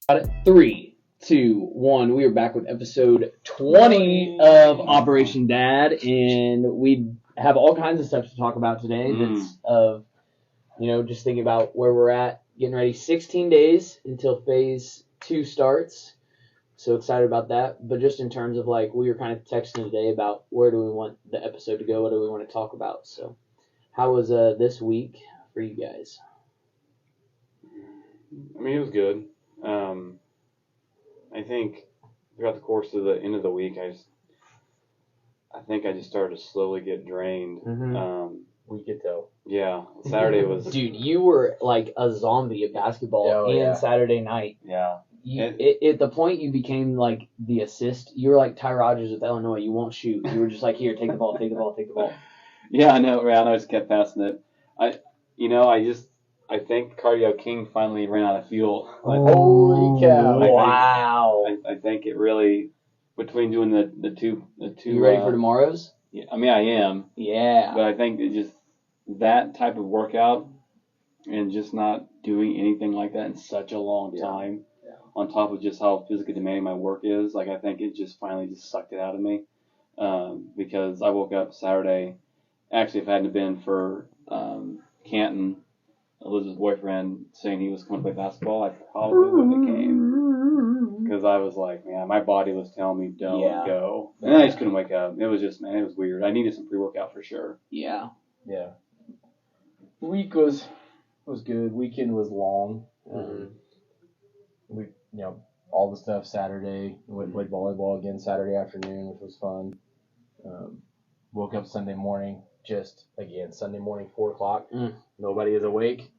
Got it. 3, 2, 1. We are back with episode 20 of Operation Dad, and we have all kinds of stuff to talk about today. That's of, just thinking about where we're at, getting ready. 16 days until phase 2 starts. So excited about that. But just in terms of we were kind of texting today about where do we want the episode to go? What do we want to talk about? So, how was this week for you guys? I mean, it was good. I think throughout the course of the end of the week, I think I just started to slowly get drained. Mm-hmm. We could tell. Yeah, Saturday was. Dude, you were like a zombie at basketball Saturday night. Yeah. At the point you became like the assist, you were like Ty Rodgers with Illinois. You won't shoot. You were just like, here, take the ball, take the ball, take the ball. Yeah, I know. Right, I just kept passing it. I think Cardio King finally ran out of fuel. Holy cow! Wow. I think it really, between doing the two. You ready for tomorrow's? Yeah, I mean, I am. Yeah. But I think it just that type of workout and just not doing anything like that in such a long time, on top of just how physically demanding my work is, I think it just finally just sucked it out of me. Because I woke up Saturday, actually, if it hadn't been for Canton, Elizabeth's boyfriend, saying he was going to play basketball, I probably wouldn't have came. Because I was like, man, my body was telling me don't go. And I just couldn't wake up. It was just, man, it was weird. I needed some pre-workout for sure. Yeah. Yeah. The week was good. Weekend was long. We, all the stuff Saturday. We played volleyball again Saturday afternoon, which was fun. Woke up Sunday morning, Sunday morning, 4 o'clock. Nobody is awake.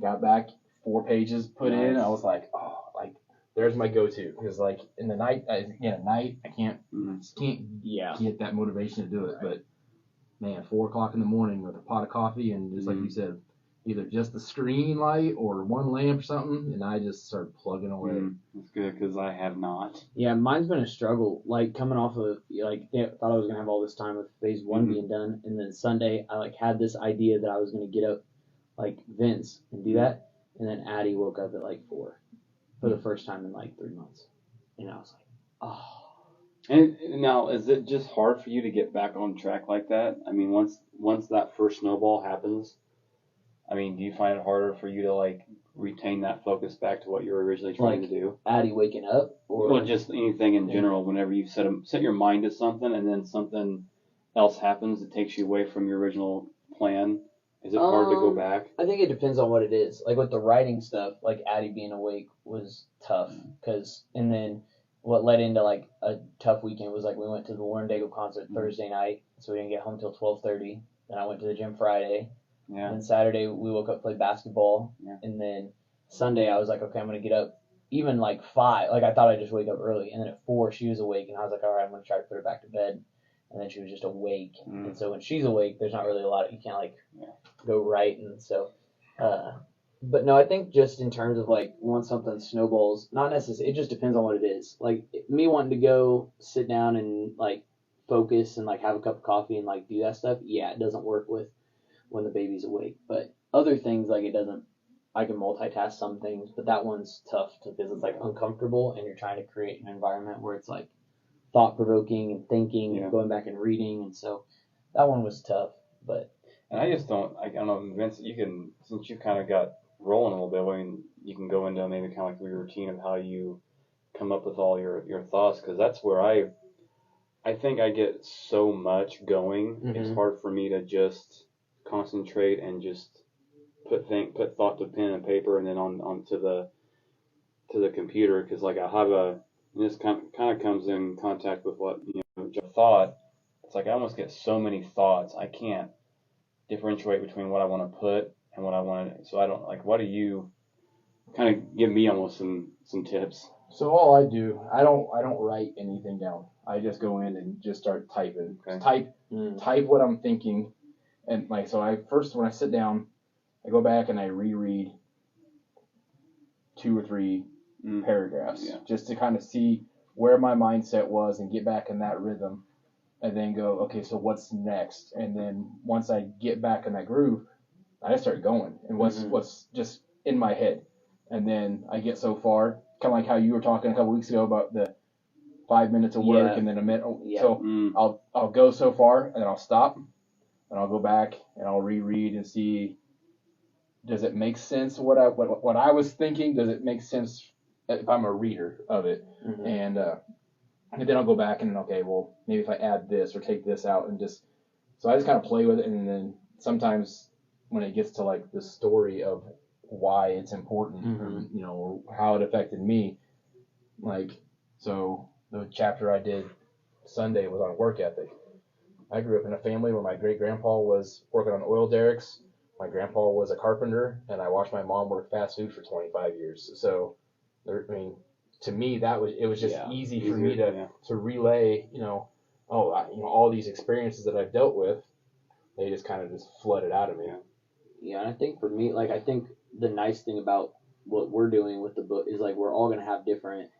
Got back, 4 pages put in. I was like, there's my go-to. Because, in the night, at night, I can't get that motivation to do it. But, man, 4 o'clock in the morning with a pot of coffee and just like you said, either just the screen light or one lamp or something, and I just started plugging away. That's good, because I have not. Yeah, mine's been a struggle. Coming off of, thought I was going to have all this time with phase 1 being done, and then Sunday, I, had this idea that I was going to get up, like Vince, and do that, and then Addie woke up at, 4 for the first time in, 3 months. And I was like, oh. And now, is it just hard for you to get back on track like that? I mean, once that first snowball happens, I mean, do you find it harder for you to retain that focus back to what you were originally trying to do? Addie waking up, or well, just anything in general. Whenever you set your mind to something and then something else happens that takes you away from your original plan, is it hard to go back? I think it depends on what it is. With the writing stuff, Addie being awake was tough, and then what led into a tough weekend was we went to the Lauren Daigle concert Thursday night, so we didn't get home till 12:30. Then I went to the gym Friday. Yeah. And Saturday we woke up, played basketball, and then Sunday I was like, okay, I'm gonna get up even 5. I thought I'd just wake up early, and then at 4 she was awake, and I was like, all right, I'm gonna try to put her back to bed, and then she was just awake, and so when she's awake, there's not really a lot you can't go right, and so, but no, I think just in terms of once something snowballs, not necessarily, it just depends on what it is. Me wanting to go sit down and focus and have a cup of coffee and do that stuff, it doesn't work with when the baby's awake. But other things, it doesn't, I can multitask some things, but that one's tough because it's uncomfortable, and you're trying to create an environment where it's thought-provoking and thinking and going back and reading, and so that one was tough. But and I just don't know, Vince, you can, since you kind of got rolling a little bit, I mean, you can go into maybe kind of your routine of how you come up with all your thoughts, because that's where I think I get so much going. It's hard for me to just concentrate and just put thought to pen and paper and then onto the computer, because I have and this kind of comes in contact with what thought. It's I almost get so many thoughts I can't differentiate between what I want to put and what I want to. So I don't what do you kind of give me almost some tips? So all I do, I don't write anything down. I just go in and just start typing. Okay. Type what I'm thinking. And so when I sit down, I go back and I reread 2 or 3 paragraphs just to kind of see where my mindset was and get back in that rhythm, and then go, okay, so what's next? And then once I get back in that groove, I just start going and what's just in my head, and then I get so far, kind of like how you were talking a couple weeks ago about the 5 minutes of work and then a minute. Yeah. So I'll go so far and then I'll stop and I'll go back and I'll reread and see, does it make sense what I was thinking? Does it make sense if I'm a reader of it? And then I'll go back and okay, well maybe if I add this or take this out and just, so I just kind of play with it, and then sometimes when it gets to like the story of why it's important, or how it affected me, like, so the chapter I did Sunday was on work ethic. I grew up in a family where my great grandpa was working on oil derricks, my grandpa was a carpenter, and I watched my mom work fast food for 25 years. So, to me it was just easy for me to relay, all these experiences that I've dealt with. They just kind of just flooded out of me. Yeah, and I think for me, like, I think the nice thing about what we're doing with the book is, like, we're all going to have different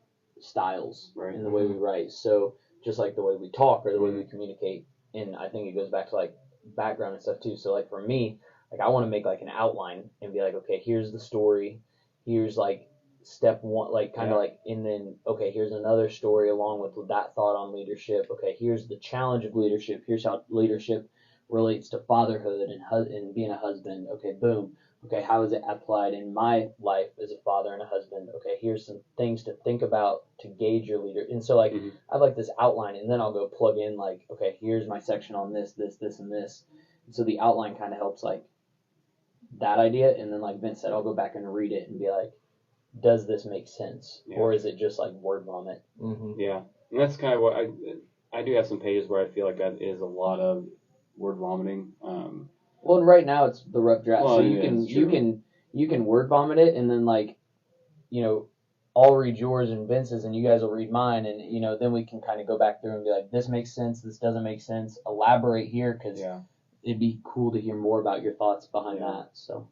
styles in the way we write. So just like the way we talk or the way we communicate, and I think it goes back to, like, background and stuff, too. So, like, for me, like, I want to make, like, an outline and be like, okay, here's the story. Here's, like, step one, like, kind of like, and then, okay, here's another story along with that thought on leadership. Okay, here's the challenge of leadership. Here's how leadership relates to fatherhood and being a husband. Okay, boom. Okay, how is it applied in my life as a father and a husband? Okay, here's some things to think about to gauge your leader. And so, like, I have, like, this outline, and then I'll go plug in, like, okay, here's my section on this, and this. And so the outline kind of helps, like, that idea. And then, like Vince said, I'll go back and read it and be like, does this make sense? Or is it just, like, word vomit? Yeah. And that's kind of what I do have some pages where I feel like that is a lot of word vomiting. Well, and right now it's the rough draft, well, so you can word vomit it, and then, like, I'll read yours and Vince's, and you guys will read mine, and then we can kind of go back through and be like, this makes sense, this doesn't make sense. Elaborate here, because it'd be cool to hear more about your thoughts behind that. So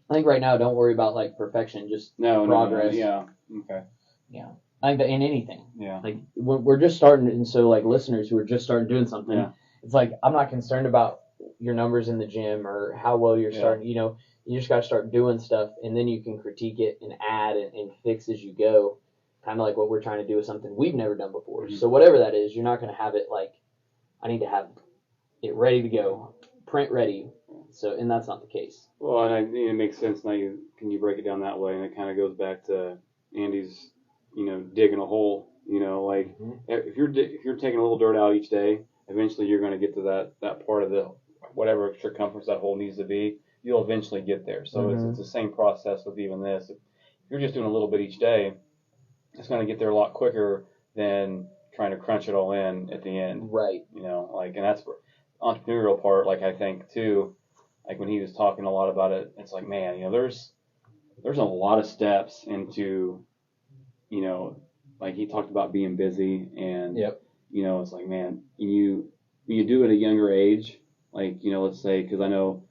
I think right now, don't worry about, like, perfection, just progress. Okay. Yeah. I think that in anything. Yeah. Like, we're just starting, and so, like, listeners who are just starting doing something, it's like, I'm not concerned about your numbers in the gym or how well you're starting. You just got to start doing stuff, and then you can critique it and add and fix as you go, kind of like what we're trying to do with something we've never done before. So whatever that is, you're not going to have it like, I need to have it ready to go, print ready. So, and that's not the case. Well, and it makes sense now. Can you break it down that way, and it kind of goes back to Andy's, digging a hole. Like if you're taking a little dirt out each day, eventually you're going to get to that part of the whatever circumference that hole needs to be. You'll eventually get there. So it's the same process with even this. If you're just doing a little bit each day, it's going to get there a lot quicker than trying to crunch it all in at the end. Right. And that's the entrepreneurial part. Like, I think too, like when he was talking a lot about it, it's like, man, there's a lot of steps into, like he talked about being busy, and it's like, man, you do it at a younger age, like, let's say, because I know,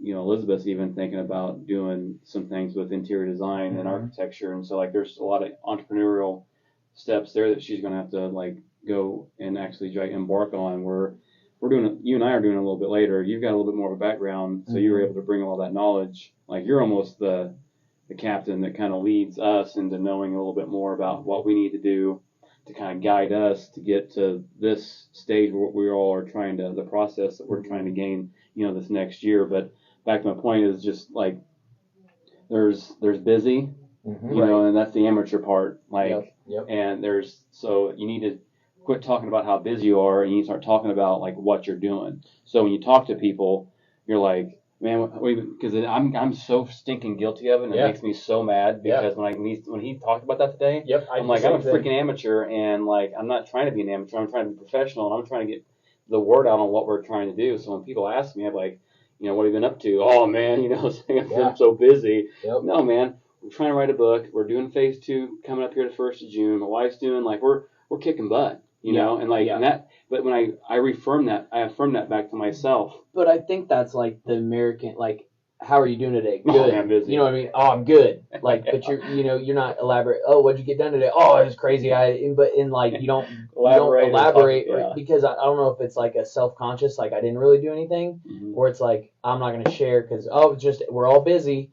Elizabeth's even thinking about doing some things with interior design and architecture, and so, like, there's a lot of entrepreneurial steps there that she's going to have to, like, go and actually embark on. We're doing, you and I are doing it a little bit later. You've got a little bit more of a background, so you were able to bring all that knowledge. Like, you're almost the captain that kind of leads us into knowing a little bit more about what we need to do to kind of guide us to get to this stage where we all are trying to, the process that we're trying to gain, this next year. But back to my point is just like, there's busy, and that's the amateur part. Like, and so you need to quit talking about how busy you are, and you start talking about, like, what you're doing. So when you talk to people, you're like, man, because I'm so stinking guilty of it, and it makes me so mad, because when he talked about that today, I'm like, I'm a freaking amateur, and, like, I'm not trying to be an amateur, I'm trying to be professional, and I'm trying to get the word out on what we're trying to do. So when people ask me, I'm like, what have you been up to? Oh, man, I'm so busy. No, man, we're trying to write a book. We're doing phase 2 coming up here the 1st of June. My wife's doing, like, we're kicking butt, and, like, and that. But when I affirm that back to myself. But I think that's, like, the American, like, how are you doing today? Oh, Good. I'm busy. You know what I mean? Oh, I'm good. Like, but you're not elaborate. Oh, what'd you get done today? Oh, it was crazy. But in like, you don't elaborate yeah. because I don't know if it's like a self-conscious, like I didn't really do anything, Mhm. or it's like, I'm not going to share because, we're all busy,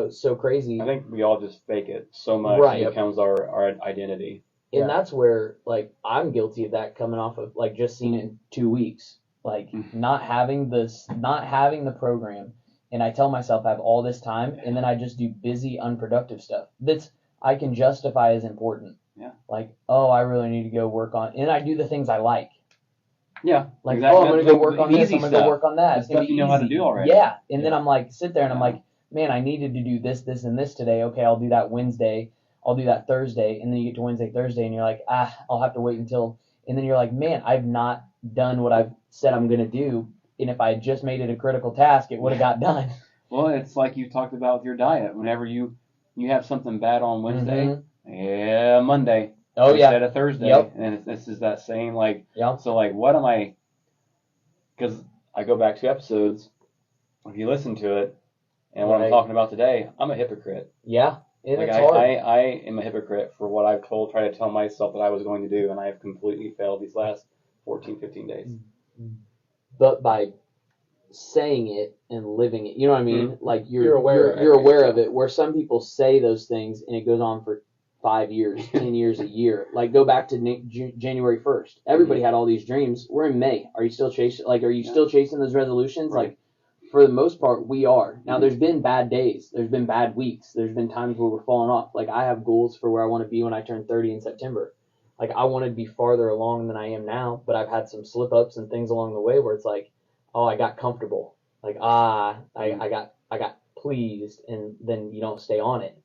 so crazy. I think we all just fake it so much Right. it becomes our identity. And Yeah. that's where, like, I'm guilty of that coming off of, like, just seeing it in 2 weeks. Like, not having the program. And I tell myself I have all this time, and then I just do busy, unproductive stuff that's I can justify as important. Yeah. Like, oh, I really need to go work on, and I do the things I like. Yeah. Like, exactly. oh, I'm going to go work on this, Easy I'm going to go stuff. work on that. The It's going to stuff be you know how to easy. do already. Yeah. And then Yeah. I'm like, sit there and I'm Yeah. like, man, I needed to do this, and this today. Okay, I'll do that Wednesday. I'll do that Thursday. And then you get to Wednesday, Thursday, and you're like, I'll have to wait until. And then you're like, man, I've not done what I've said I'm going to do. And if I had just made it a critical task, it would have got done. Well, it's like you talked about with your diet. Whenever you have something bad on Wednesday, yeah, Monday. Oh, yeah. Instead of Thursday. Yep. And this is that same, like, Yep. so, like, what am I, because I go back 2 episodes, if you listen to it, and what I'm Right. talking about today, I'm a hypocrite. Yeah. And Like, it's hard. I am a hypocrite for what I've tried to tell myself that I was going to do, and I have completely failed these last 14, 15 days. But by saying it and living it, you know what I mean? Like You're aware of it. You're aware of it. Where some people say those things and it goes on for 5 years, 10 years, a year. Like go back to January 1st. Everybody had all these dreams. We're in May. Are you still chasing? Like, are you still chasing those resolutions? Right. Like, for the most part, we are. Now, there's been bad days. There's been bad weeks. There's been times where we're falling off. Like, I have goals for where I want to be when I turn 30 in September. Like, I want to be farther along than I am now, but I've had some slip ups and things along the way where it's like, oh, I got comfortable. Like, I got pleased, and then you don't stay on it.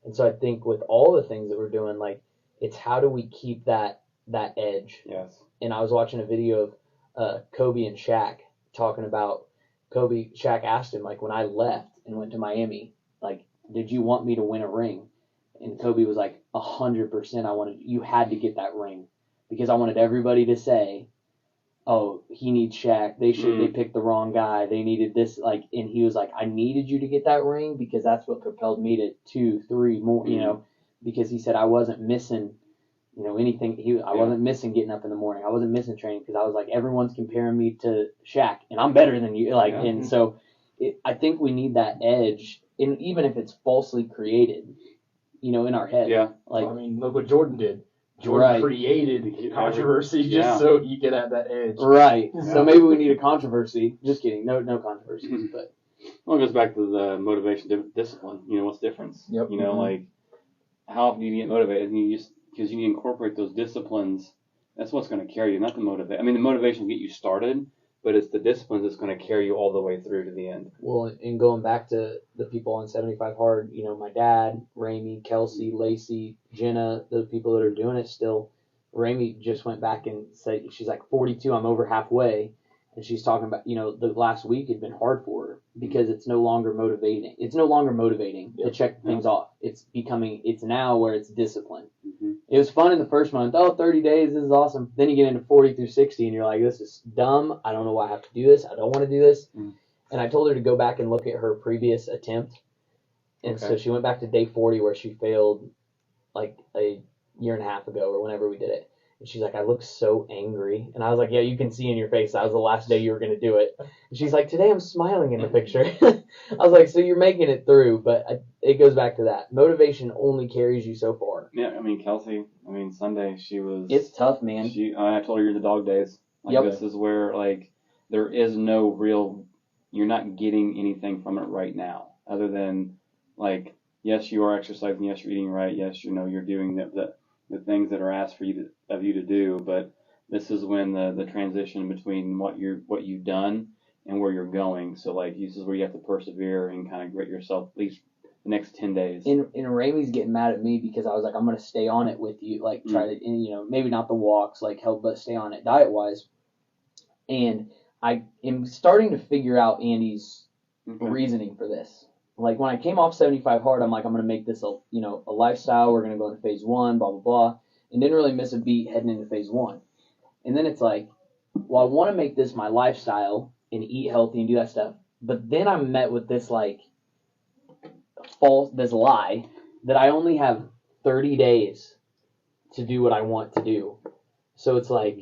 And so I think with all the things that we're doing, like, it's how do we keep that edge? Yes. And I was watching a video of Kobe and Shaq talking about Shaq asked him, like, when I left and went to Miami, like, did you want me to win a ring? And Kobe was like, 100%. You had to get that ring because I wanted everybody to say, oh, he needs Shaq. They picked the wrong guy. They needed this. Like, and he was like, I needed you to get that ring because that's what propelled me to 2, 3 more, because he said I wasn't missing, anything. I wasn't missing getting up in the morning. I wasn't missing training because I was like, everyone's comparing me to Shaq and I'm better than you. Like, and so I think we need that edge, and even if it's falsely created, in our head. Yeah. Like, I mean, look what Jordan did. Jordan created controversy just so he could have that edge. Right. Yeah. So maybe we need a controversy. Just kidding. No controversies. But Well, it goes back to the motivation discipline. What's the difference? Yep. Like, how often do you get motivated? Because you need to incorporate those disciplines. That's what's going to carry you, not the motivation. I mean, the motivation will get you started, but it's the disciplines that's going to carry you all the way through to the end. Well, and going back to the people on 75 Hard, my dad, Ramey, Kelsey, Lacey, Jenna, the people that are doing it still. Ramey just went back and said, she's like 42, I'm over halfway. And she's talking about, the last week had been hard for her because it's no longer motivating. It's no longer motivating to check things off. It's now where it's discipline. Mm-hmm. It was fun in the first month. 30 days, this is awesome. Then you get into 40 through 60 and you're like, this is dumb. I don't know why I have to do this. I don't want to do this. Mm. And I told her to go back and look at her previous attempt. And so she went back to day 40 where she failed like a year and a half ago or whenever we did it. And she's like, I look so angry. And I was like, yeah, you can see in your face that was the last day you were going to do it. And she's like, today I'm smiling in the picture. I was like, so you're making it through. But it goes back to that. Motivation only carries you so far. Yeah, I mean, Kelsey, Sunday, she was... It's tough, man. I told her you're the dog days. Like, this is where, like, there is no real... You're not getting anything from it right now. Other than, like, yes, you are exercising. Yes, you're eating right. Yes, you're doing the things that are asked of you to do, but this is when the transition between what you've done and where you're going. So like this is where you have to persevere and kind of grit yourself at least the next 10 days. And Ramey's getting mad at me because I was like, I'm gonna stay on it with you, like try to, maybe not the walks, like help, but stay on it diet wise. And I am starting to figure out Andy's reasoning for this. Like when I came off 75 Hard, I'm like, I'm gonna make this a lifestyle. We're gonna go into phase 1, blah blah blah, and didn't really miss a beat heading into phase 1. And then it's like, well, I want to make this my lifestyle and eat healthy and do that stuff. But then I'm met with this like this lie that I only have 30 days to do what I want to do. So it's like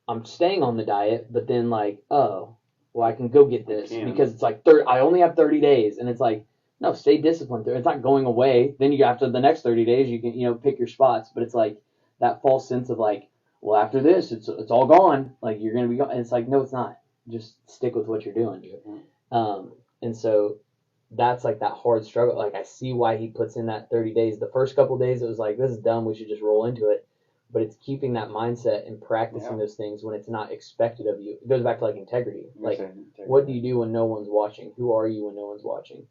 I'm staying on the diet, but then like, oh, well, I can go get this because it's like I only have 30 days, and it's like, no, stay disciplined. It's not going away. Then you after the next 30 days, you can pick your spots, but it's like that false sense of like, well, after this, it's all gone. Like you're gonna be gone. And it's like, no, it's not. Just stick with what you're doing. And so that's like that hard struggle. Like I see why he puts in that 30 days. The first couple of days, it was like, this is dumb. We should just roll into it. But it's keeping that mindset and practicing those things when it's not expected of you. It goes back to like integrity. Like, what do you do when no one's watching? Who are you when no one's watching?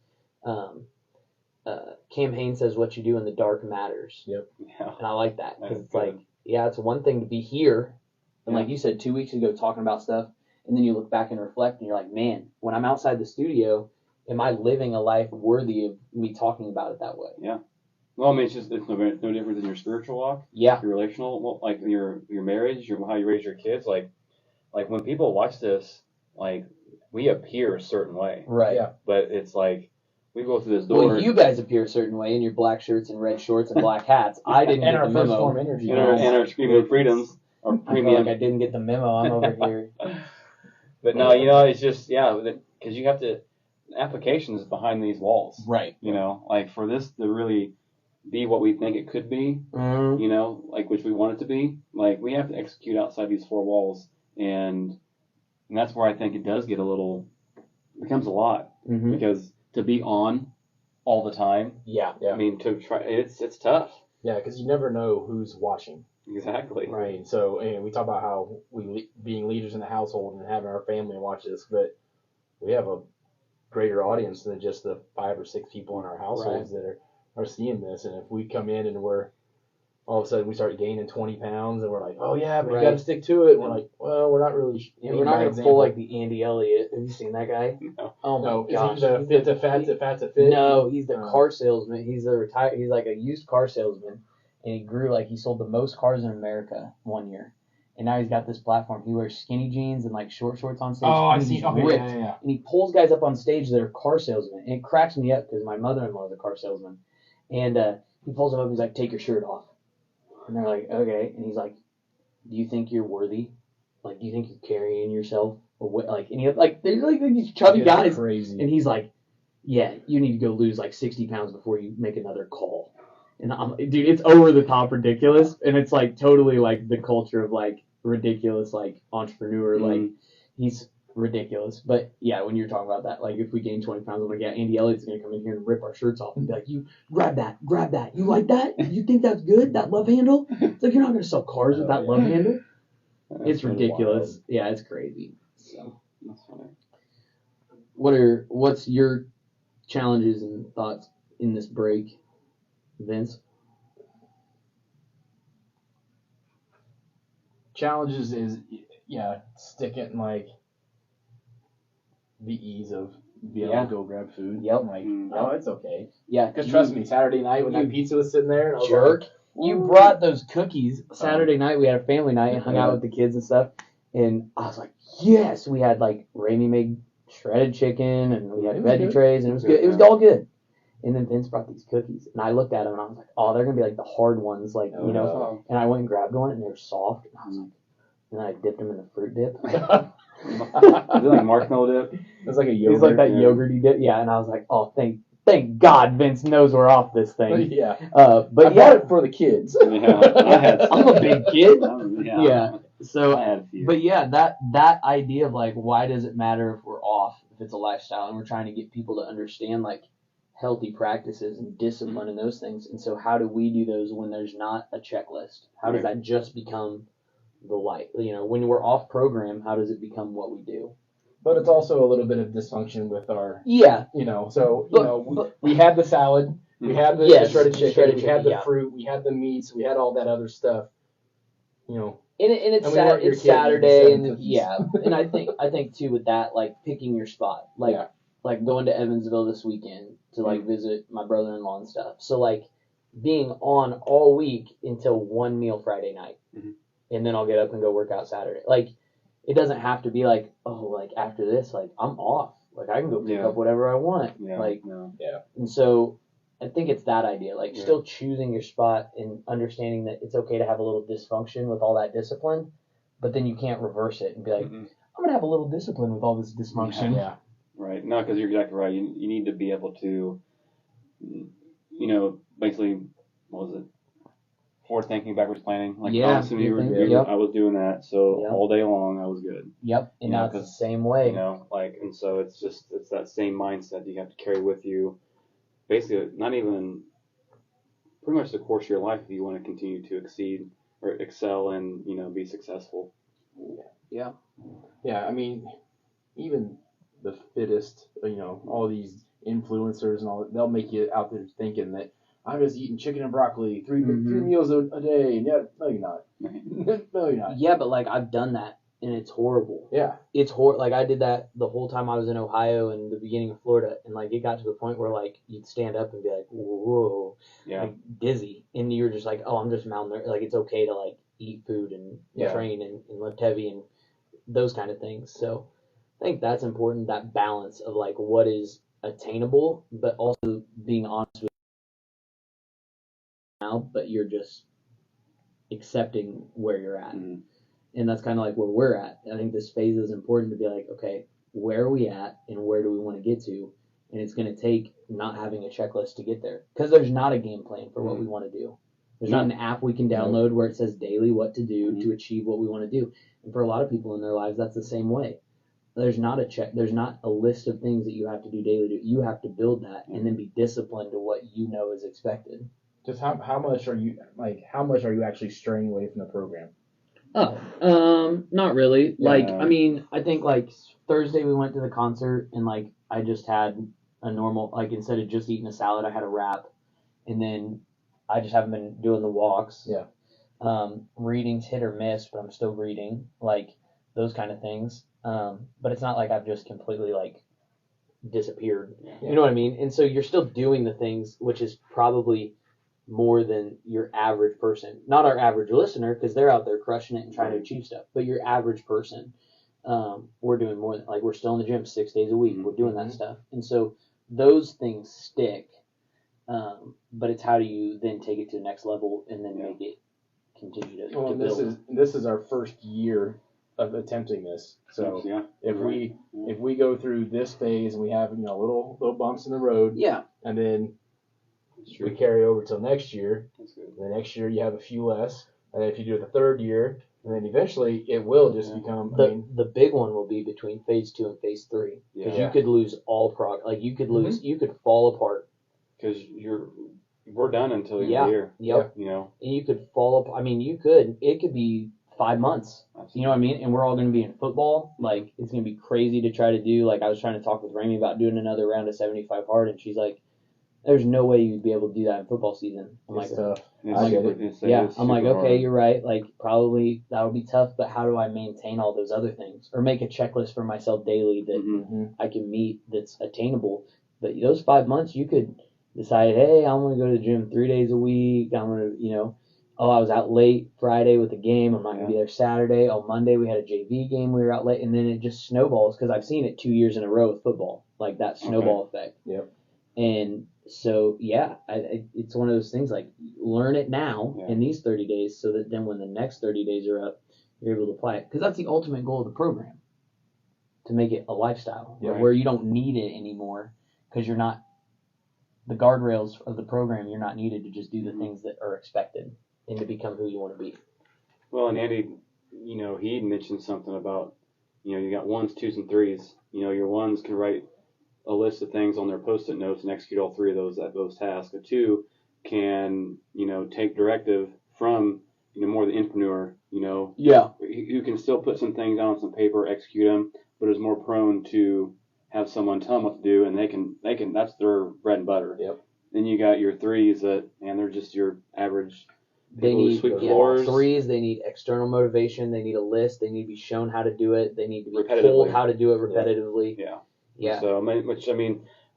Cam Hanes says what you do in the dark matters. Yep. Yeah. And I like that because it's like, yeah, it's one thing to be here. And like you said 2 weeks ago talking about stuff, and then you look back and reflect and you're like, man, when I'm outside the studio, am I living a life worthy of me talking about it that way? Yeah. Well, I mean, it's no different than your spiritual walk. Yeah. Your relational, like your marriage, how you raise your kids. Like when people watch this, like we appear a certain way. Right. Yeah. But it's like we go through this door. Well, you guys appear a certain way in your black shirts and red shorts and black hats. I didn't get the memo. First Form energy. And our Screaming Freedoms. Our premium. I feel like I didn't get the memo. I'm over here. But no, it's just because you have to applications behind these walls. Right. Like for this to really be what we think it could be, like which we want it to be, like we have to execute outside these four walls, and that's where I think it does get becomes a lot, because to be on all the time, I mean to try, it's tough. Yeah, because you never know who's watching. Exactly. Right. So, and we talk about how being leaders in the household and having our family watch this, but we have a greater audience than just the 5 or 6 people in our households that are seeing this. And if we come in and we're all of a sudden we start gaining 20 pounds and we're like, oh yeah, but you got to stick to it. And we're like, well, we're not really. We're not going to pull like the Andy Elliott. Have you seen that guy? No. Oh my gosh. Is he the fat to fit? No, he's the car salesman. He's like a used car salesman. And he grew he sold the most cars in America one year. And now he's got this platform. He wears skinny jeans and like short shorts on stage. Oh, I see. see. Okay, yeah. And he pulls guys up on stage that are car salesmen. And it cracks me up because my mother-in-law is a car salesman. And he pulls them up and he's like, take your shirt off. And they're like, okay. And he's like, do you think you're worthy? Like, do you think you're carrying yourself? Or what? Like, and he, like, there's like these chubby guys. Crazy. And he's like, yeah, you need to go lose like 60 pounds before you make another call. And dude, it's over the top ridiculous, and it's like totally like the culture of like ridiculous like entrepreneur, like he's ridiculous. But yeah, when you're talking about that, like if we gain 20 pounds, I'm like, yeah, Andy Elliott's gonna come in here and rip our shirts off and be like, you grab that, you like that? You think that's good? That love handle? It's like you're not gonna sell cars with that love handle. It's ridiculous. Wild. Yeah, it's crazy. So that's funny. What's your challenges and thoughts in this break, Vince? Challenges is sticking like the ease of being able to go grab food. Yep. Like, no, it's okay. Yeah. Because trust me, Saturday night when that pizza was sitting there, and I was jerk. Like, you brought those cookies Saturday night. We had a family night and hung out with the kids and stuff. And I was like, yes. We had like Raimi made shredded chicken and we had veggie trays and it was good. It was all good. And then Vince brought these cookies, and I looked at them, and I was like, "Oh, they're gonna be like the hard ones, like And I went and grabbed one, and they were soft. And I was like, and then I dipped them in the fruit dip. Is it like marshmallow dip? It's like a yogurt. It's like that yogurty dip, yeah. And I was like, "Oh, thank God, Vince knows we're off this thing." Yeah. But I bought it for the kids. Yeah, I'm a big kid. Yeah. So, I had a few. but yeah, that idea of like, why does it matter if we're off, if it's a lifestyle, and we're trying to get people to understand like healthy practices and discipline and those things. And so how do we do those when there's not a checklist? How does that just become the light? When we're off program, how does it become what we do? But it's also a little bit of dysfunction with our, So, we had the salad, we had the shredded chicken, we had the yeah. fruit, we had the meats, we had all that other stuff, And it's Saturday, and and I think too with that, like picking your spot, like going to Evansville this weekend to like visit my brother-in-law and stuff. So like being on all week until one meal Friday night, and then I'll get up and go work out Saturday. Like it doesn't have to be like, oh, like after this, like I'm off. Like I can go pick Yeah. up whatever I want. Yeah. Like, no. and so I think it's that idea, like Yeah. still choosing your spot and understanding that it's okay to have a little dysfunction with all that discipline, but then you can't reverse it and be like, Mm-mm. I'm gonna have a little discipline with all this dysfunction. Yeah. Right. No, because you're exactly right. You need to be able to, basically, what was it? Forward thinking, backwards planning. Like Yeah, I'm assuming yep. I was doing that. So Yep. all day long I was good. Yep. And You know, now it's the 'cause, same way. And so it's that same mindset you have to carry with you. Basically, not even pretty much the course of your life if you want to continue to exceed or excel and be successful. Yeah. Yeah, I mean, even the fittest, all these influencers and all, they'll make you out there thinking that I'm just eating chicken and broccoli, three meals a day. And yeah, no, you're not. No, you're not. Yeah, but like I've done that and it's horrible. Yeah. It's like I did that the whole time I was in Ohio and the beginning of Florida, and like it got to the point where like you'd stand up and be like, whoa, Yeah. like dizzy, and you're just like, oh, I'm just malnourished. Like it's okay to like eat food and train and lift heavy and those kind of things. So I think that's important, that balance of like what is attainable, but also being honest with now, but you're just accepting where you're at. Mm-hmm. And that's kind of like where we're at. I think this phase is important to be like, okay, where are we at and where do we want to get to? And it's going to take not having a checklist to get there, because there's not a game plan for what we want to do. There's not an app we can download where it says daily what to do to achieve what we want to do. And for a lot of people in their lives, that's the same way. There's not a list of things that you have to do daily. You have to build that and then be disciplined to what you know is expected. Just how much are you actually straying away from the program? Oh, not really. Yeah. Like, I mean, I think like Thursday we went to the concert and like I just had a normal, like instead of just eating a salad, I had a wrap, and then I just haven't been doing the walks. Yeah. Reading's hit or miss, but I'm still reading, like those kind of things. But it's not like I've just completely like disappeared. Yeah. You know what I mean? And so you're still doing the things, which is probably more than your average person. Not our average listener, because they're out there crushing it and trying to achieve stuff. But your average person, we're doing more than, like, we're still in the gym 6 days a week. We're doing that stuff. And so those things stick. But it's how do you then take it to the next level and then make it continue to build. This is our first year of attempting this. So if we go through this phase and we have little bumps in the road, and then we carry over till next year. That's good. And the next year you have a few less, and then if you do it the third year, and then eventually it will just become. The big one will be between phase 2 and phase 3, because you could lose all like you could lose, you could fall apart. Because we're done until you're here. Yep. And you could fall up. I mean, it could be 5 months. Absolutely. You know what I mean? And we're all going to be in football. Like, it's going to be crazy to try to do. Like, I was trying to talk with Rami about doing another round of 75 hard, and she's like, there's no way you'd be able to do that in football season. I'm like, tough. I'm like, okay, you're right. Like, probably that would be tough, but how do I maintain all those other things? Or make a checklist for myself daily that I can meet that's attainable. But those 5 months, you could decide, hey, I'm going to go to the gym 3 days a week. I'm going to, I was out late Friday with the game. I'm not going to be there Saturday. On Monday, we had a JV game. We were out late. And then it just snowballs, because I've seen it 2 years in a row with football, like that snowball effect. Yep. And so, it's one of those things, like, learn it now in these 30 days so that then when the next 30 days are up, you're able to apply it. Because that's the ultimate goal of the program, to make it a lifestyle where you don't need it anymore, because you're not, the guardrails of the program, you're not needed to just do the things that are expected and to become who you want to be. Well, and Andy, he mentioned something about, you got 1s, 2s, and 3s. Your 1s can write a list of things on their Post-it notes and execute all 3 of those tasks. A 2 can, take directive from, more the entrepreneur, who can still put some things down on some paper, execute them, but is more prone to have someone tell them what to do, and they can that's their bread and butter. Yep. Then you got your 3s that, they're just your average. They need sweep floors. 3s. They need external motivation. They need a list. They need to be shown how to do it. They need to be told how to do it repetitively. Yeah. So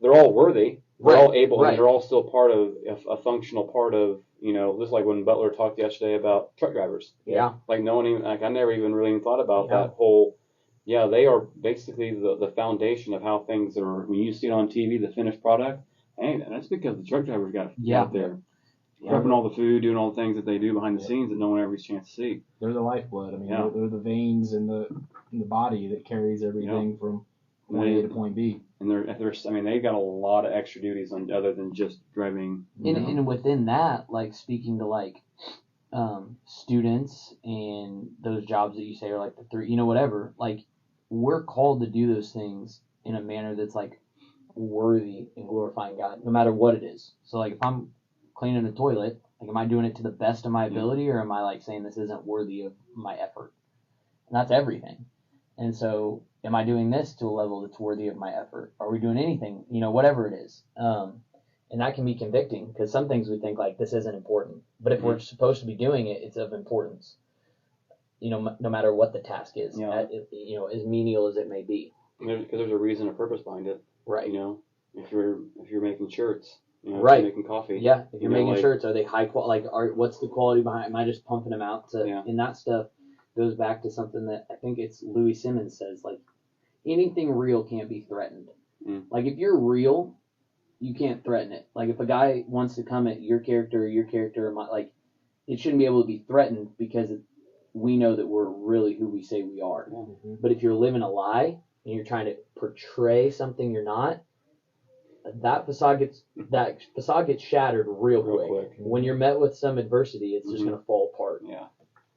they're all worthy. They're all able, and they're all still part of a functional part of, just like when Butler talked yesterday about truck drivers. Yeah. Like no one even, like I never even really thought about that whole Yeah, they are basically the foundation of how things are. When you see it on TV, the finished product, hey, that's because the truck drivers got out there prepping all the food, doing all the things that they do behind the scenes that no one ever gets a chance to see. They're the lifeblood. I mean, Yeah. they're the veins in the body that carries everything from point A to point B. And they've got a lot of extra duties on other than just driving. And within that, like speaking to like students and those jobs that you say are like the three, whatever, like we're called to do those things in a manner that's like worthy and glorifying God, no matter what it is. So like if I'm cleaning a toilet, like am I doing it to the best of my ability, or am I like saying this isn't worthy of my effort? And that's everything. And so am I doing this to a level that's worthy of my effort? Are we doing anything, whatever it is? And that can be convicting because some things we think like this isn't important, but if we're supposed to be doing it, it's of importance. No matter what the task is, as menial as it may be. Because there's a reason, a purpose behind it. Right. If you're making shirts, right. If you're making coffee. Yeah. If you're making shirts, are they high quality? What's the quality behind? Am I just pumping them out and that stuff goes back to something that I think it's Louis Simmons says, like anything real can't be threatened. Like if you're real, you can't threaten it. Like if a guy wants to come at your character, it shouldn't be able to be threatened because we know that we're really who we say we are. Mm-hmm. But if you're living a lie and you're trying to portray something you're not, that facade gets shattered real quick. When you're met with some adversity, it's just going to fall apart. Yeah.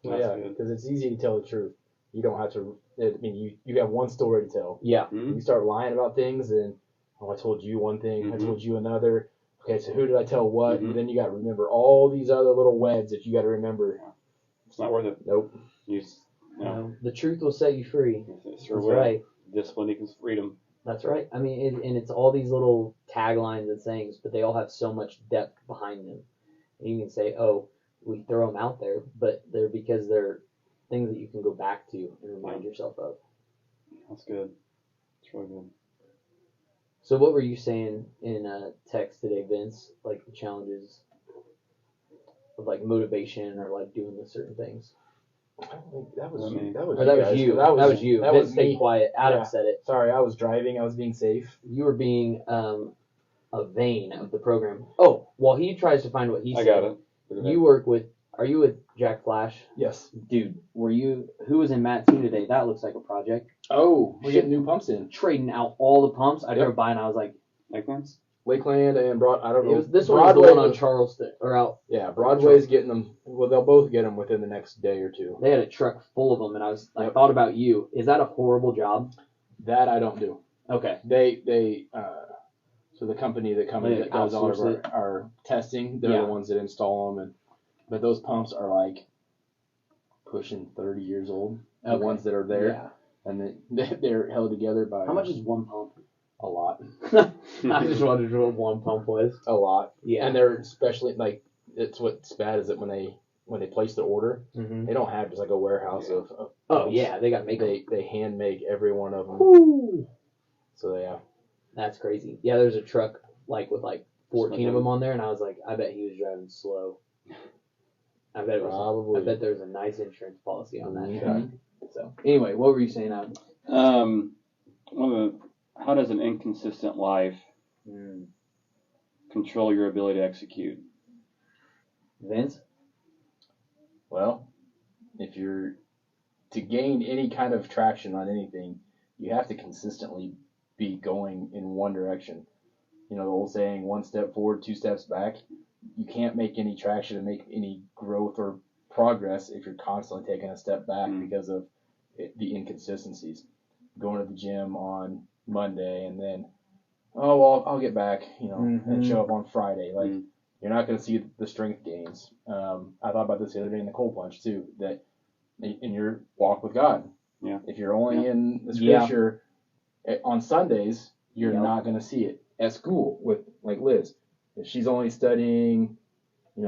Because it's easy to tell the truth. You don't have to. I mean, you have one story to tell. Yeah. Mm-hmm. You start lying about things, and I told you one thing, I told you another. Okay, so who did I tell what? And then you got to remember all these other little webs that you got to remember. It's not worth it. Nope. The truth will set you free. That's will. Right. Discipline equals freedom. That's right. I mean, and it's all these little taglines and sayings, but they all have so much depth behind them. And you can say, oh, we throw them out there, but they're because they're things that you can go back to and remind yourself of. That's good. It's really good. So what were you saying in text today, Vince? Like the challenges of like motivation or like doing the certain things? I don't think that was me. that was Or that was you. That was you. Vince, stay me. quiet. Adam said it. Sorry, I was driving. I was being safe. You were being a vein of the program. Oh, while he tries to find what he said. I got it. You work with. Are you with Jack Flash? Yes. Dude, who was in Matt's team today? That looks like a project. Oh, we're getting new pumps in. Trading out all the pumps. I drove by and I was like, Lakelands? Lakeland and I don't know. This one was the one on Charleston or out. Yeah, Broadway's getting them. Well, they'll both get them within the next day or two. They had a truck full of them, and I thought about you. Is that a horrible job? That I don't do. Okay. So the company that does all of our testing, they're the ones that install them, but those pumps are like pushing 30 years old. The ones that are there, and they're held together by. How much is one pump? A lot. I just wondered what one pump was. A lot. Yeah. And they're especially like it's what's bad is that when they place the order, they don't have just like a warehouse of oh yeah, they got to make they hand make every one of them. Ooh. So yeah. That's crazy. Yeah, there's a truck like with like 14 of them on there, and I was like, I bet he was driving slow. I bet I bet there's a nice insurance policy on that truck. So anyway, what were you saying, Adam? How does an inconsistent life control your ability to execute? Vince? Well, if you're to gain any kind of traction on anything, you have to consistently be going in one direction. The old saying, one step forward, two steps back. You can't make any traction and make any growth or progress if you're constantly taking a step back because of the inconsistencies. Going to the gym on Monday and then, I'll get back, and show up on Friday. Like, you're not going to see the strength gains. I thought about this the other day in the cold plunge too, that in your walk with God, if you're only in the scripture on Sundays, you're not going to see it. At school with like Liz, if she's only studying, if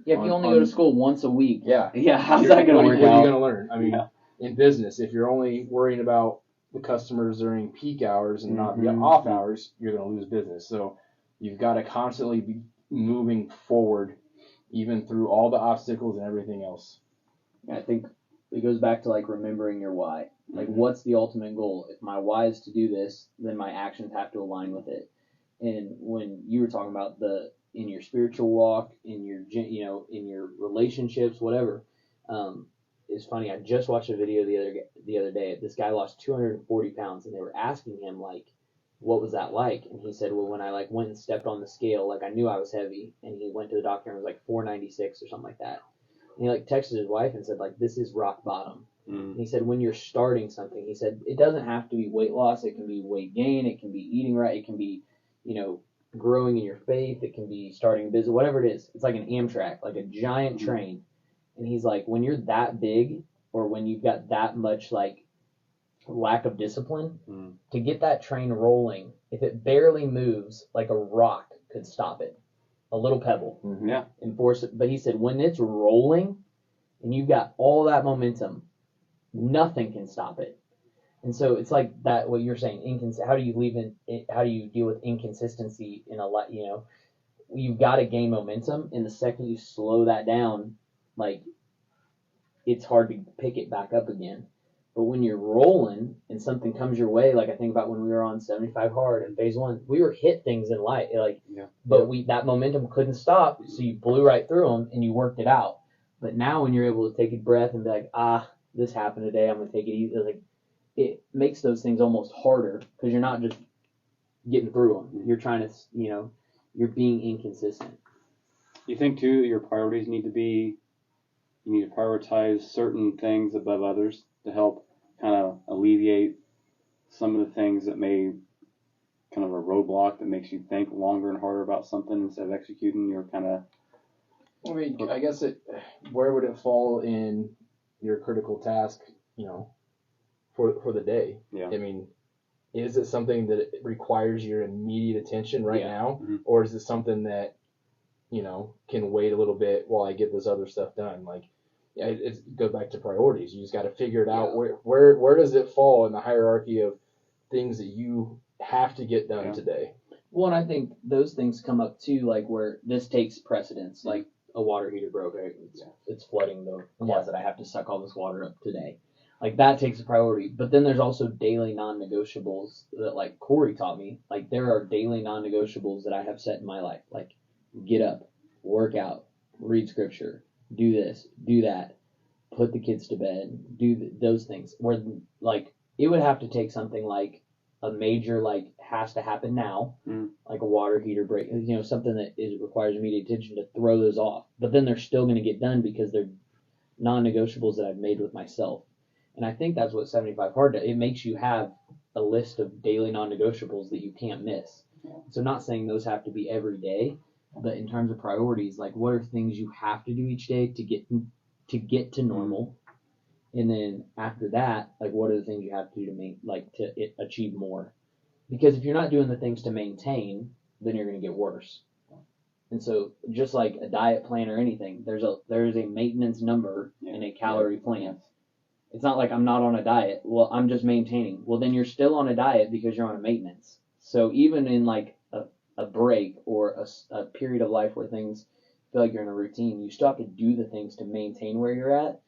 you only go to school once a week. Yeah. How's that going to work out? What are you going to learn? I mean, in business, if you're only worrying about the customers during peak hours and not the off hours, you're going to lose business. So you've got to constantly be moving forward, even through all the obstacles and everything else. I think it goes back to like remembering your why. Like, what's the ultimate goal? If my why is to do this, then my actions have to align with it. And when you were talking about in your spiritual walk, in your, in your relationships, whatever, it's funny. I just watched a video the other day. This guy lost 240 pounds, and they were asking him, like, what was that like? And he said, well, when I like went and stepped on the scale, like I knew I was heavy, and he went to the doctor and it was like 496 or something like that. And he like texted his wife and said, like, this is rock bottom. And he said, when you're starting something, he said, it doesn't have to be weight loss. It can be weight gain. It can be eating right. It can be, growing in your faith. It can be starting a business, whatever it is. It's like an Amtrak, like a giant train. And he's like, when you're that big, or when you've got that much like lack of discipline, to get that train rolling, if it barely moves, like a rock could stop it, a little pebble, and force it. But he said, when it's rolling and you've got all that momentum, nothing can stop it. And so it's like that, what you're saying, how do you deal with inconsistency in a lot, you've got to gain momentum, and the second you slow that down, like, it's hard to pick it back up again. But when you're rolling and something comes your way, like I think about when we were on 75 hard in phase 1, we were hit things in life, but that momentum couldn't stop, so you blew right through them and you worked it out. But now when you're able to take a breath and be like, this happened today, I'm gonna take it easy, like, it makes those things almost harder because you're not just getting through them. You're trying to, you're being inconsistent. You think too your priorities need to prioritize certain things above others to help kind of alleviate some of the things that may kind of a roadblock that makes you think longer and harder about something instead of executing your kind of. I mean, I guess where would it fall in your critical task, for the day? Yeah. I mean, is it something that requires your immediate attention right now, or is it something that, can wait a little bit while I get this other stuff done? Like, it goes back to priorities. You just got to figure it out. Where does it fall in the hierarchy of things that you have to get done today? Well, and I think those things come up too, like where this takes precedence, like a water heater broke. Right? It's flooding the closet. I have to suck all this water up today. Like, that takes a priority. But then there's also daily non-negotiables that, like, Corey taught me. Like, there are daily non-negotiables that I have set in my life. Like, get up, work out, read scripture, do this, do that, put the kids to bed, do those things. Where, like, it would have to take something like a major, like, has to happen now, like a water heater break, something that requires immediate attention to throw those off. But then they're still going to get done because they're non-negotiables that I've made with myself. And I think that's what 75 Hard does. It makes you have a list of daily non-negotiables that you can't miss. So not saying those have to be every day, but in terms of priorities, like, what are things you have to do each day to get to normal? And then after that, like, what are the things you have to do to achieve more? Because if you're not doing the things to maintain, then you're going to get worse. And so just like a diet plan or anything, there's a maintenance number in a calorie plan. It's not like I'm not on a diet. Well, I'm just maintaining. Well, then you're still on a diet because you're on a maintenance. So even in like a break or a period of life where things feel like you're in a routine, you still have to do the things to maintain where you're at.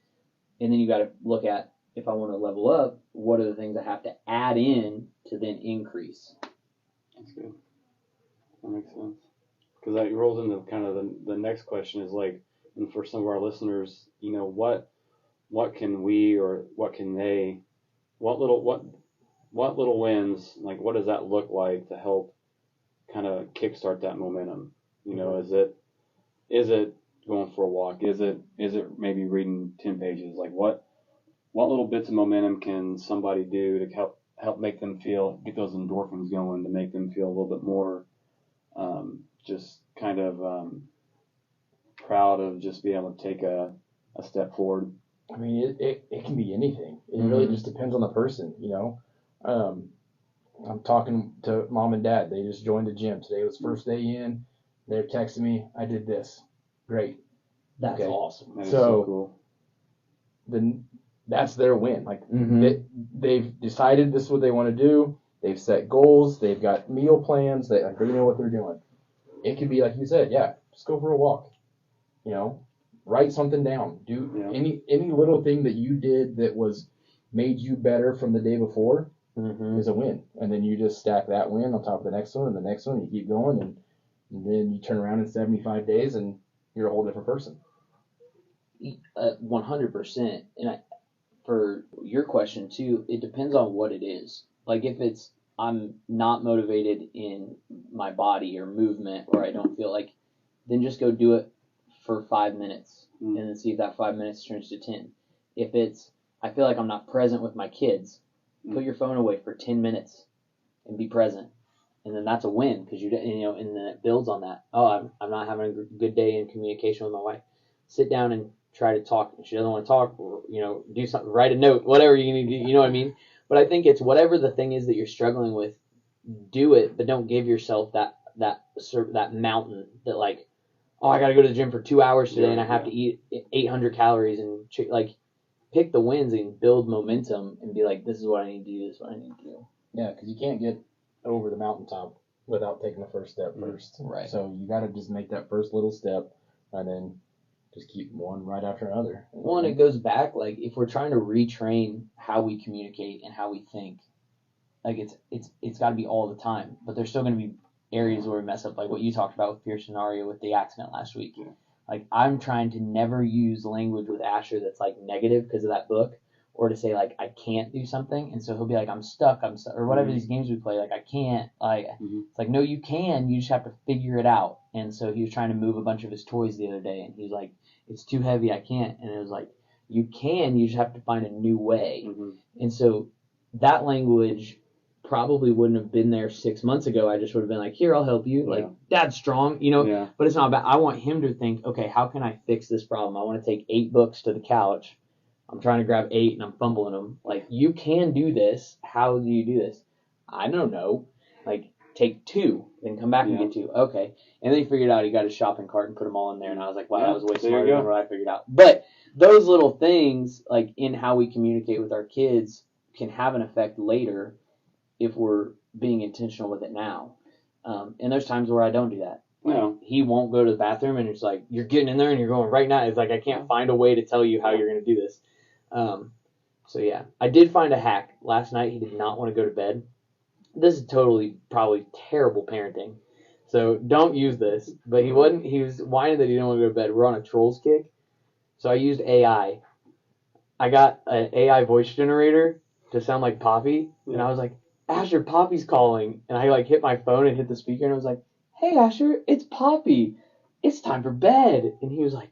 And then you got to look at, if I want to level up, what are the things I have to add in to then increase? That's good. That makes sense. Because that rolls into kind of the next question is like, and for some of our listeners, what can we, or what can they, what little wins, like, what does that look like to help kind of kickstart that momentum? Is it going for a walk? Is it maybe reading 10 pages? Like, what little bits of momentum can somebody do to help make them get those endorphins going, to make them feel a little bit more just kind of proud of just being able to take a step forward? I mean, it can be anything. It really just depends on the person, I'm talking to mom and dad. They just joined the gym. Today was first day in. They're texting me, I did this. Great. That's awesome. That is so cool. Then that's their win. Like, they've decided this is what they want to do. They've set goals. They've got meal plans. They know what they're doing. It could be, like you said, just go for a walk. Write something down. Do any little thing that you did that was made you better from the day before Mm-hmm. is a win. And then you just stack that win on top of the next one and the next one. You keep going, and then you turn around in 75 days and you're a whole different person. 100%. And for your question too, it depends on what it is. Like if it's I'm not motivated in my body or movement, or I don't feel like, then just go do it for 5 minutes and then see if that 5 minutes turns to 10. If it's I feel like I'm not present with my kids, put your phone away for 10 minutes and be present. And then that's a win because and then it builds on that. Oh, I'm not having a good day in communication with my wife. Sit down and try to talk. If she doesn't want to talk, or, do something, write a note, whatever you need to do, you know what I mean? But I think it's whatever the thing is that you're struggling with, do it, but don't give yourself that mountain that like, oh, I got to go to the gym for 2 hours today and I have to eat 800 calories and like pick the wins and build momentum and be like, this is what I need to do, this is what I need to do. Yeah, because you can't get over the mountaintop without taking the first step first. Right. So you got to just make that first little step and then just keep one right after another. Well, and it goes back, like, if we're trying to retrain how we communicate and how we think, like, it's got to be all the time. But there's still going to be areas where we mess up, like what you talked about with Pearson Aria with the accident last week. Yeah. Like, I'm trying to never use language with Asher that's, like, negative because of that book, or to say, like, I can't do something. And so he'll be like, I'm stuck, or whatever these games we play, like, I can't. Like, It's like, no, you can. You just have to figure it out. And so he was trying to move a bunch of his toys the other day, and he was like, it's too heavy, I can't. And it was like, you can, you just have to find a new way. And so that language probably wouldn't have been there 6 months ago. I just would have been like, here, I'll help you. Like, Dad's strong, but it's not about, I want him to think, okay, how can I fix this problem? I want to take 8 books to the couch. I'm trying to grab 8 and I'm fumbling them. Like, you can do this. How do you do this? I don't know. Like, take 2, then come back and get 2. Okay. And then he figured out he got his shopping cart and put them all in there. And I was like, wow, that was way smarter than what I figured out. But those little things, like in how we communicate with our kids, can have an effect later if we're being intentional with it now. And there's times where I don't do that. Like, he won't go to the bathroom, and it's like, you're getting in there and you're going right now. It's like, I can't find a way to tell you how you're going to do this. So yeah, I did find a hack. Last night he did not want to go to bed. This is totally probably terrible parenting, so don't use this. But he was whining that he didn't want to go to bed. We're on a Trolls kick, so I used AI. I got an AI voice generator to sound like Poppy, and I was like, Asher, Poppy's calling. And I like hit my phone and hit the speaker, and I was like, hey Asher, it's Poppy. It's time for bed. And he was like,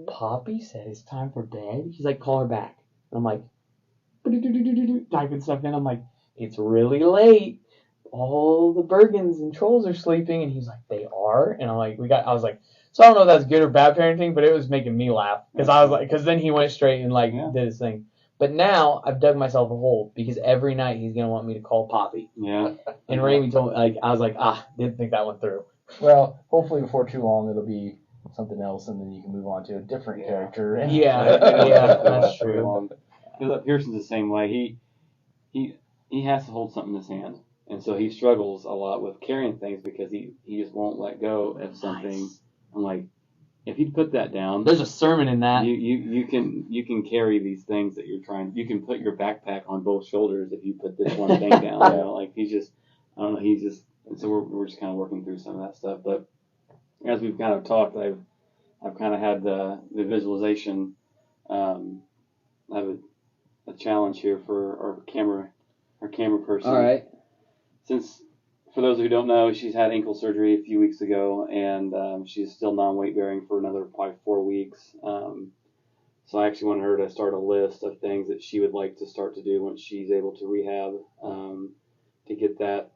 Poppy said it's time for bed? He's like, call her back. And I'm like, typing stuff in. I'm like, it's really late. All the Bergens and Trolls are sleeping. And he's like, they are? And I'm like, I was like, so I don't know if that's good or bad parenting, but it was making me laugh. Because then he went straight and like did his thing. But now I've dug myself a hole because every night he's going to want me to call Poppy. Yeah. And Ramey told me, I was like, didn't think that one through. Well, hopefully before too long it'll be something else, and then you can move on to a different character. Yeah, that's true. Pearson's the same way. He has to hold something in his hand, and so he struggles a lot with carrying things because he just won't let go of something. Nice. I'm like, if you put that down, there's a sermon in that. You can carry these things that you're trying. You can put your backpack on both shoulders if you put this one thing down. Like he's just, I don't know. And so we're just kind of working through some of that stuff. But as we've kind of talked, I've kind of had the visualization. I have a challenge here for our camera person. All right. Since, for those who don't know, she's had ankle surgery a few weeks ago, and she's still non-weight bearing for another probably 4 weeks. So I actually want her to start a list of things that she would like to start to do once she's able to rehab, to get that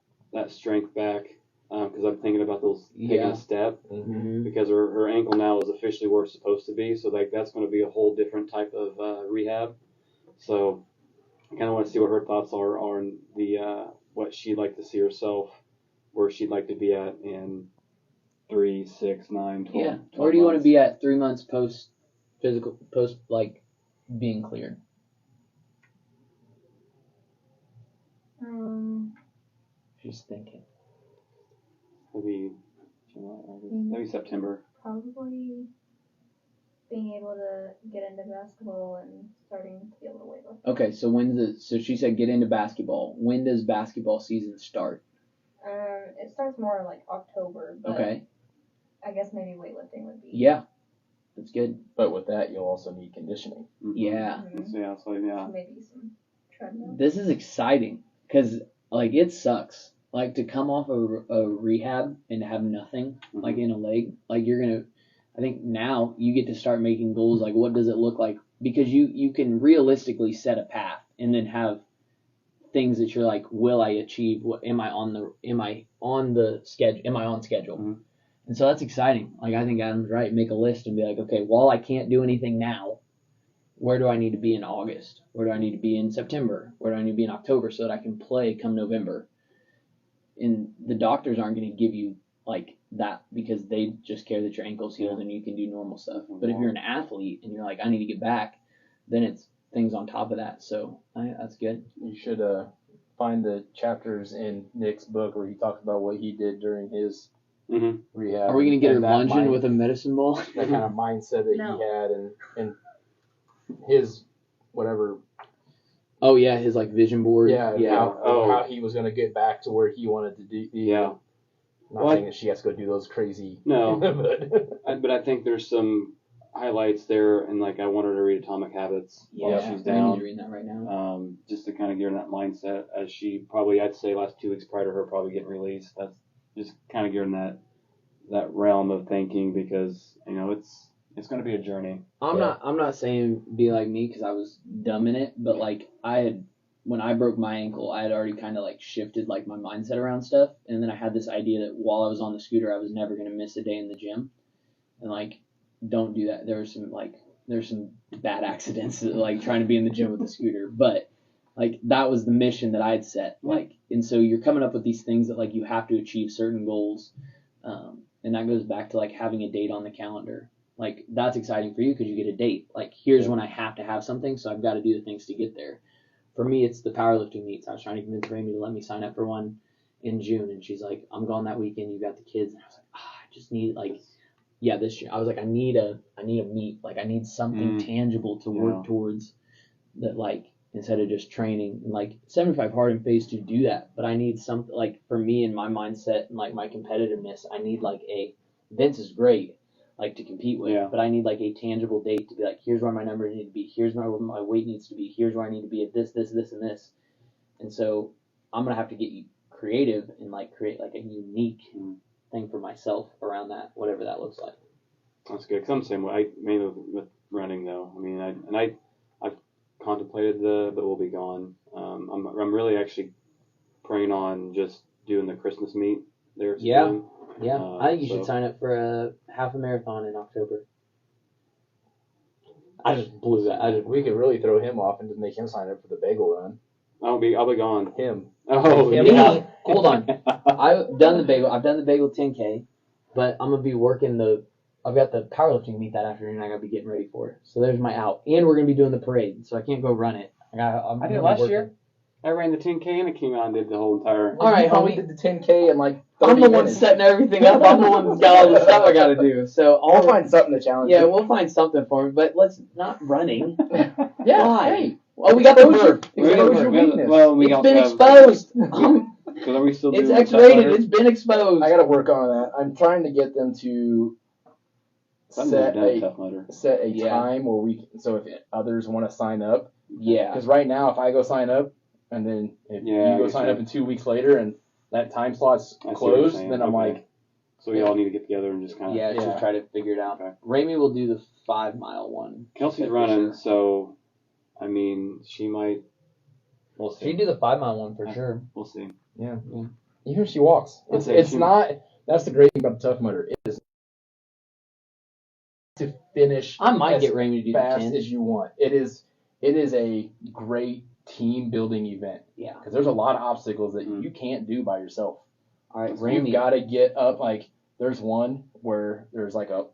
strength back. Because I'm thinking about taking a step, because her ankle now is officially where it's supposed to be. So that's going to be a whole different type of rehab. So I kind of want to see what her thoughts are on what she'd like to see herself, where she'd like to be at in 3, 6, 9, 12. Yeah. Where do you want to be at 3 months post like being cleared? She's thinking. Maybe July, August, maybe September. Probably being able to get into basketball and starting to be able to weightlift. Okay, so she said get into basketball. When does basketball season start? It starts more like October, but Okay. I guess maybe weightlifting would be. Yeah. That's good. But with that, you'll also need conditioning. Yeah. Maybe some treadmill. This is exciting because, like, it sucks. Like, to come off a rehab and have nothing, like, in a leg, like, you're going to, I think now you get to start making goals, like, what does it look like? Because you can realistically set a path and then have things that you're like, will I achieve? What am I on the schedule? Am I on schedule? Mm-hmm. And so that's exciting. Like, I think Adam's right. Make a list and be like, okay, while I can't do anything now, where do I need to be in August? Where do I need to be in September? Where do I need to be in October so that I can play come November? And the doctors aren't going to give you like that because they just care that your ankle's healed and you can do normal stuff. But if you're an athlete and you're like, I need to get back, then it's things on top of that. So that's good. You should find the chapters in Nick's book where he talks about what he did during his rehab. Are we going to get her and that lunging with a medicine ball? That kind of mindset that No. he had and his whatever. Oh, yeah, his like vision board. Yeah. How he was going to get back to where he wanted to be. Yeah. Not saying that she has to go do those crazy. No. but But I think there's some highlights there, and like I want her to read Atomic Habits while she's Amy's down. reading that right now. Just to kind of get her in that mindset as she probably, I'd say last 2 weeks prior to her probably getting released. That's just kind of getting that realm of thinking because, you know, it's going to be a journey. I'm not saying be like me because I was dumb in it, but like when I broke my ankle, I had already kind of like shifted like my mindset around stuff, and then I had this idea that while I was on the scooter, I was never gonna miss a day in the gym, and like don't do that. There's some bad accidents like trying to be in the gym with the scooter, but like that was the mission that I had set. Like, and so you're coming up with these things that like you have to achieve certain goals, and that goes back to like having a date on the calendar. Like, that's exciting for you because you get a date. Like, here's when I have to have something, so I've got to do the things to get there. For me, it's the powerlifting meets. I was trying to convince Rami to let me sign up for one in June, and she's like, I'm gone that weekend. You got the kids. And I was like, I just need, like, this year. I was like, I need a meet. Like, I need something tangible to work towards that, like, instead of just training. And, like, 75 Hard and Phase 2 do that, but I need something, like, for me and my mindset and, like, my competitiveness, I need, like, Vince is great, like, to compete with, but I need like a tangible date to be like, here's where my numbers need to be, here's where my weight needs to be, here's where I need to be at this, and this. And so I'm gonna have to get creative and like create like a unique thing for myself around that, whatever that looks like. That's good. Cause I'm the same way. Mainly with running though. I mean, I've contemplated but we'll be gone. I'm really actually praying on just doing the Christmas meet there. Yeah. Yeah, I think you should sign up for a half a marathon in October. I just blew that. We could really throw him off and just make him sign up for the bagel run. I'll be gone. Him. Oh, me? yeah. Hold on. I've done the bagel 10K, but I'm gonna be working I've got the powerlifting meet that afternoon. I gotta be getting ready for it. So there's my out, and we're gonna be doing the parade, so I can't go run it. I did it last year. I ran the 10K and I came out and did the whole entire. All right, homie. homie. Did the 10K in like 30 I'm the one minutes. setting everything up. I'm the one that's got all the stuff I gotta do. So I'll find something to challenge. Yeah, you. we'll find something for me, but let's not running. Yeah. Why? Hey. Oh, we got the Expose burp. your weakness. Well, we It's also been have- exposed. Because are we still It's doing X-rated. Tough It's been exposed. I gotta work on that. I'm trying to get them to set a time where so if others want to sign up. Yeah. Because right now, if I go sign up, and then if you go sign up in 2 weeks later, and that time slot's closed, then I'm like. So we all need to get together and just kind of. Just try to figure it out. Okay. Rami will do the 5-mile one. Kelsey's running, so I mean, she might. We'll see. She'd do the 5-mile one for sure. We'll see. Yeah. Even if she walks, it's not. That's the great thing about the Tough Mudder. It is to finish. I might get Rami to do fast the 10 as you want. It is a great team building event. Yeah. Because there's a lot of obstacles that you can't do by yourself. All right, You've got to get up. Like there's one where there's like a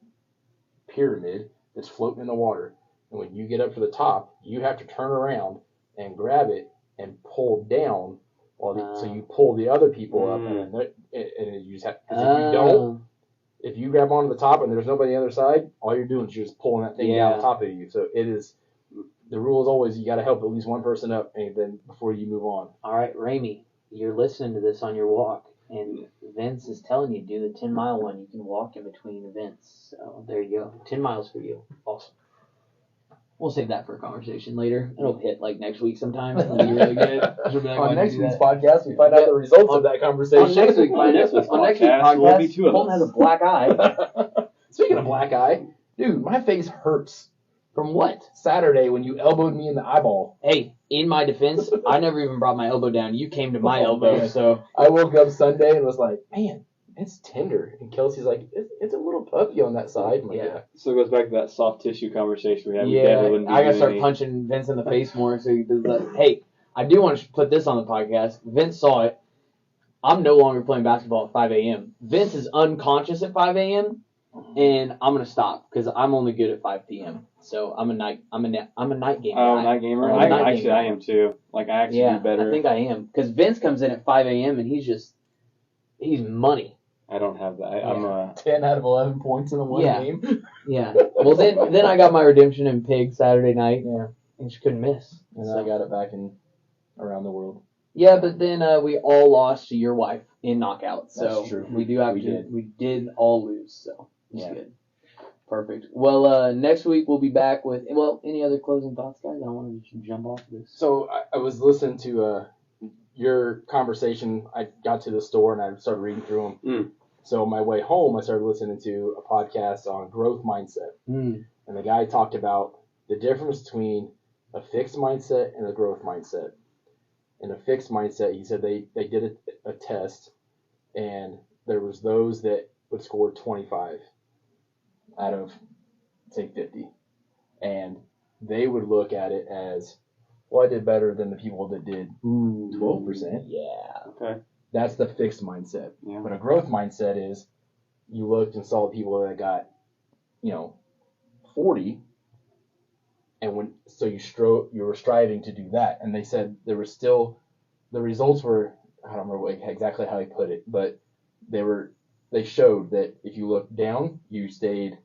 pyramid that's floating in the water, and when you get up to the top, you have to turn around and grab it and pull down. So you pull the other people up, and you just have. Because if you don't, if you grab onto the top and there's nobody on the other side, all you're doing is you're just pulling that thing down on top of you. So it is. The rule is always you got to help at least one person up, and then before you move on. All right, Ramey, you're listening to this on your walk, and Vince is telling you do the 10-mile one. You can walk in between events. So there you go. 10 miles for you. Awesome. We'll save that for a conversation later. It'll hit like next week sometime. It'll be really good. She'll be like, On "Why'd next you do week's that?" podcast, we find out the results of that conversation. On next week's podcast, will be two of Colton us. has a black eye. Speaking of black eye, dude, my face hurts. From what? Saturday when you elbowed me in the eyeball. Hey, in my defense, I never even brought my elbow down. You came to my Oh, elbow, man. so I woke up Sunday and was like, man, it's tender. And Kelsey's like, it's a little puffy on that side. I'm like, Yeah. So it goes back to that soft tissue conversation we had. yeah, We wouldn't be I gotta doing start any- punching Vince in the face more. So he does that. Hey, I do want to put this on the podcast. Vince saw it. I'm no longer playing basketball at 5 a.m. Vince is unconscious at 5 a.m. and I'm gonna stop because I'm only good at 5 p.m. So I'm a night gamer. Oh, guy. night gamer. I'm a night Actually, gamer. I am too. Like I actually Yeah, do better. I think I am because Vince comes in at 5 a.m. and he's money. I don't have that. I'm 10 out of 11 points in the one Yeah. game. Yeah. Well, then I got my redemption in Pig Saturday night. Yeah. And just couldn't miss. And So- then I got it back in around the world. Yeah, but then we all lost to your wife in knockout. So That's true. we do have We to. did. We did all lose. So it's Yeah. good. Perfect. Well, next week we'll be back with. Well, any other closing thoughts, guys? I don't want to just jump off this. So I was listening to your conversation. I got to the store and I started reading through them. So on my way home, I started listening to a podcast on growth mindset. And the guy talked about the difference between a fixed mindset and a growth mindset. In a fixed mindset, he said they did a test, and there was those that would score 25 out of, say, 50. And they would look at it as, well, I did better than the people that did 12%. Yeah. Okay. That's the fixed mindset. Yeah. But a growth mindset is you looked and saw people that got, 40, and you were striving to do that. And they said there was still, the results were, I don't remember exactly how he put it, but they showed that if you looked down, you stayed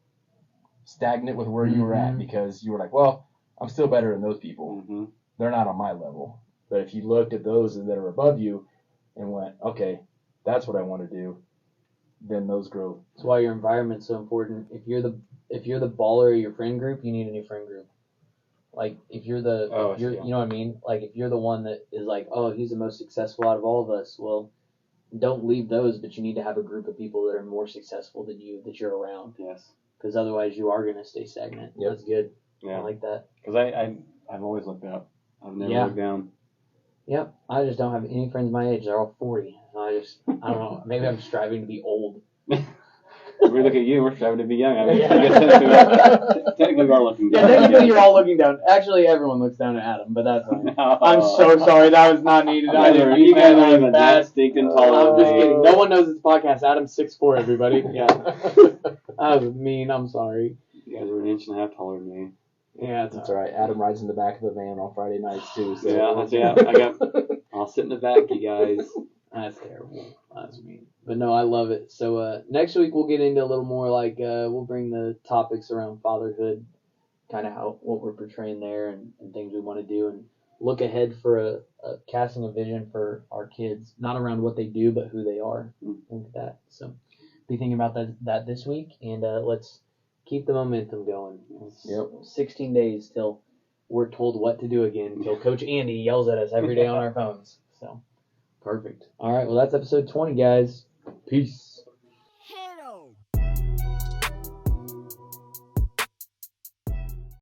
stagnant with where you were at because you were like, well, I'm still better than those people. Mm-hmm. They're not on my level. But if you looked at those that are above you and went, okay, that's what I want to do, then those grow. That's why your environment's so important. If you're the baller of your friend group, you need a new friend group. Like if you're you know what I mean? Like if you're the one that is like, oh, he's the most successful out of all of us, well, don't leave those, but you need to have a group of people that are more successful than you that you're around. Yes. Because otherwise you are gonna stay stagnant. Yep. That's good. Yeah. I like that. Because I've always looked up. I've never Yeah. looked down. Yep. I just don't have any friends my age. They're all 40. So I don't know. Maybe I'm striving to be old. We look at you. We're striving to be young. I mean, I guess technically we are looking down. Yeah, technically you're all looking down. Actually, everyone looks down at Adam, but that's fine. I'm so sorry. That was not needed. I didn't mean You guys that. are That even was bad. that stinking taller I'm than just me. kidding. No one knows it's a podcast. Adam's 6'4", everybody. Yeah. That was mean. I'm sorry. You guys are an inch and a half taller than me. Yeah, That's all right. Adam rides in the back of the van on Friday nights too. So. I'll sit in the back, you guys. That's terrible. That's mean. But no, I love it. So next week we'll get into a little more like we'll bring the topics around fatherhood, kind of what we're portraying there and things we want to do, and look ahead for a casting a vision for our kids, not around what they do, but who they are. Think of that. So be thinking about that this week, and let's keep the momentum going. It's Yep. 16 days till we're told what to do again, till Coach Andy yells at us every day on our phones. So perfect. All right, well that's episode 20, guys. Peace.